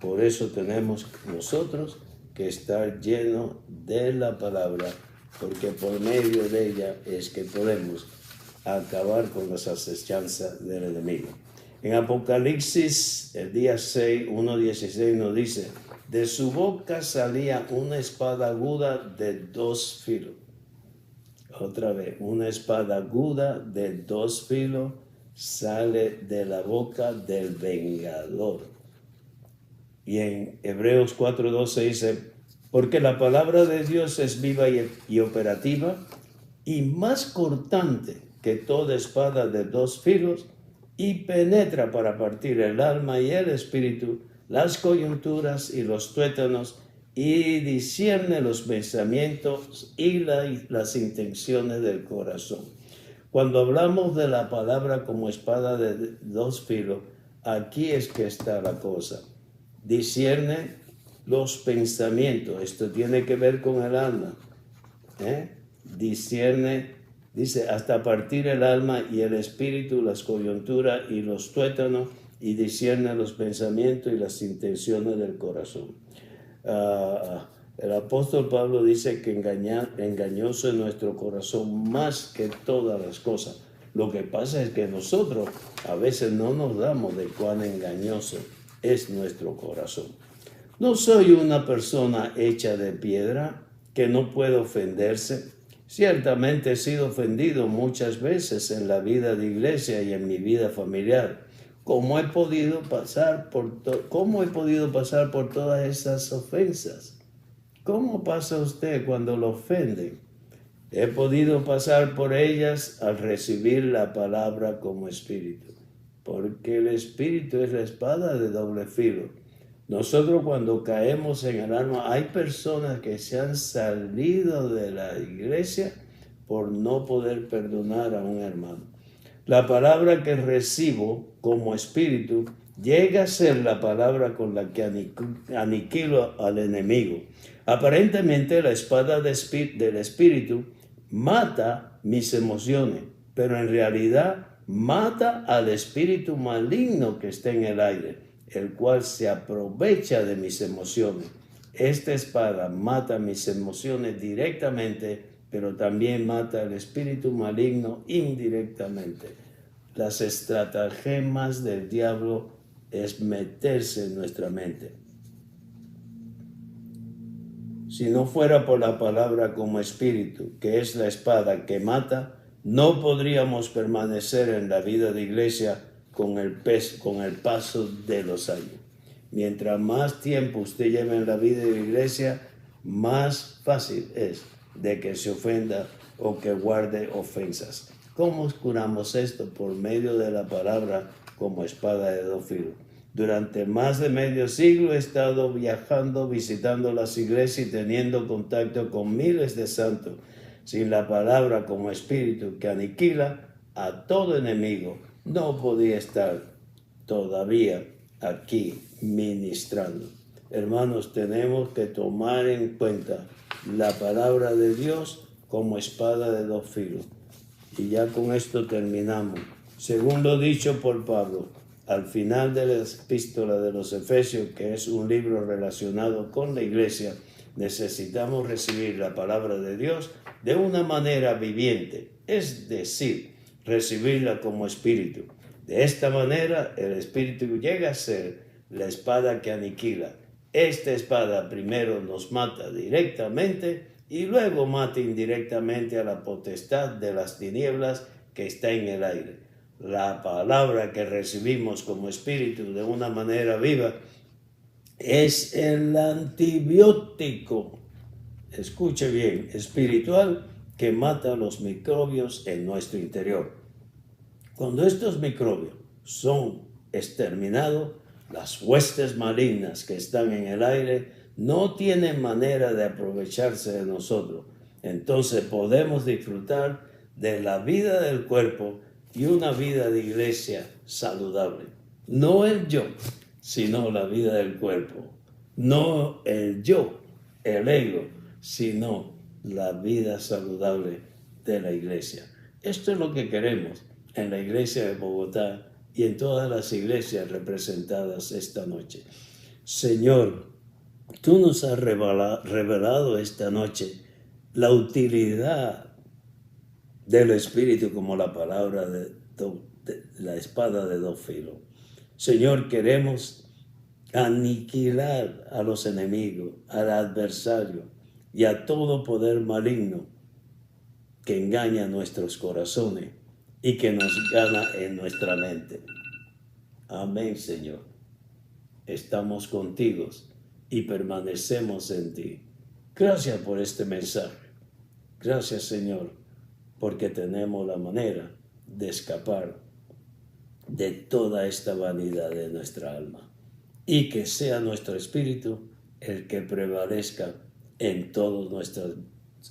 Por eso tenemos nosotros que estar llenos de la palabra, porque por medio de ella es que podemos acabar con las acechanzas del enemigo. En Apocalipsis, el día 6, 1:16 nos dice: de su boca salía una espada aguda de 2 filos. Otra vez, una espada aguda de 2 filos sale de la boca del vengador. Y en Hebreos 4:12 dice: porque la palabra de Dios es viva y operativa y más cortante que toda espada de 2 filos y penetra para partir el alma y el espíritu, las coyunturas y los tuétanos, y discierne los pensamientos y las intenciones del corazón. Cuando hablamos de la palabra como espada de 2 filos, aquí es que está la cosa. Discierne los pensamientos, esto tiene que ver con el alma. Discierne, dice, hasta partir el alma y el espíritu, las coyunturas y los tuétanos, y discierne los pensamientos y las intenciones del corazón. El apóstol Pablo dice que engañoso es nuestro corazón más que todas las cosas. Lo que pasa es que nosotros a veces no nos damos de cuán engañoso es nuestro corazón. No soy una persona hecha de piedra que no puede ofenderse. Ciertamente he sido ofendido muchas veces en la vida de iglesia y en mi vida familiar. ¿Cómo he podido pasar por todas esas ofensas? ¿Cómo pasa usted cuando lo ofenden? He podido pasar por ellas al recibir la palabra como espíritu, porque el espíritu es la espada de doble filo. Nosotros cuando caemos en el alma, hay personas que se han salido de la iglesia por no poder perdonar a un hermano. La palabra que recibo como espíritu llega a ser la palabra con la que aniquilo al enemigo. Aparentemente la espada del espíritu mata mis emociones, pero en realidad mata al espíritu maligno que está en el aire, el cual se aprovecha de mis emociones. Esta espada mata mis emociones directamente, pero también mata al espíritu maligno indirectamente. Las estratagemas del diablo es meterse en nuestra mente. Si no fuera por la palabra como espíritu, que es la espada que mata, no podríamos permanecer en la vida de iglesia con el paso de los años. Mientras más tiempo usted lleve en la vida de la iglesia, más fácil es de que se ofenda o que guarde ofensas. ¿Cómo curamos esto? Por medio de la palabra como espada de 2 filos. Durante más de medio siglo he estado viajando, visitando las iglesias y teniendo contacto con miles de santos. Sin la palabra como espíritu que aniquila a todo enemigo, no podía estar todavía aquí ministrando. Hermanos, tenemos que tomar en cuenta la palabra de Dios como espada de dos filos. Y ya con esto terminamos. Según lo dicho por Pablo, al final de la epístola de los Efesios, que es un libro relacionado con la iglesia, necesitamos recibir la palabra de Dios de una manera viviente, es decir, recibirla como espíritu. De esta manera, el espíritu llega a ser la espada que aniquila. Esta espada primero nos mata directamente y luego mata indirectamente a la potestad de las tinieblas que está en el aire. La palabra que recibimos como espíritu de una manera viva es el antibiótico, escuche bien, espiritual, que mata los microbios en nuestro interior. Cuando estos microbios son exterminados, las huestes malignas que están en el aire no tienen manera de aprovecharse de nosotros. Entonces podemos disfrutar de la vida del cuerpo y una vida de iglesia saludable. No el yo, sino la vida del cuerpo. No el yo, el ego, sino la vida saludable de la iglesia. Esto es lo que queremos en la iglesia de Bogotá y en todas las iglesias representadas esta noche. Señor, tú nos has revelado esta noche la utilidad del Espíritu como la palabra de la espada de dos filos. Señor, queremos aniquilar a los enemigos, al adversario y a todo poder maligno que engaña nuestros corazones y que nos gana en nuestra mente. Amén, Señor. Estamos contigo y permanecemos en ti. Gracias por este mensaje. Gracias, Señor, porque tenemos la manera de escapar de toda esta vanidad de nuestra alma y que sea nuestro espíritu el que prevalezca en todos nuestros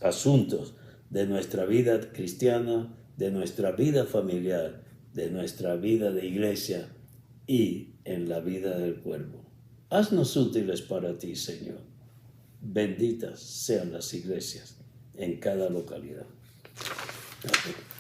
asuntos de nuestra vida cristiana, de nuestra vida familiar, de nuestra vida de iglesia y en la vida del cuerpo. Haznos útiles para ti, Señor. Benditas sean las iglesias en cada localidad. Amén.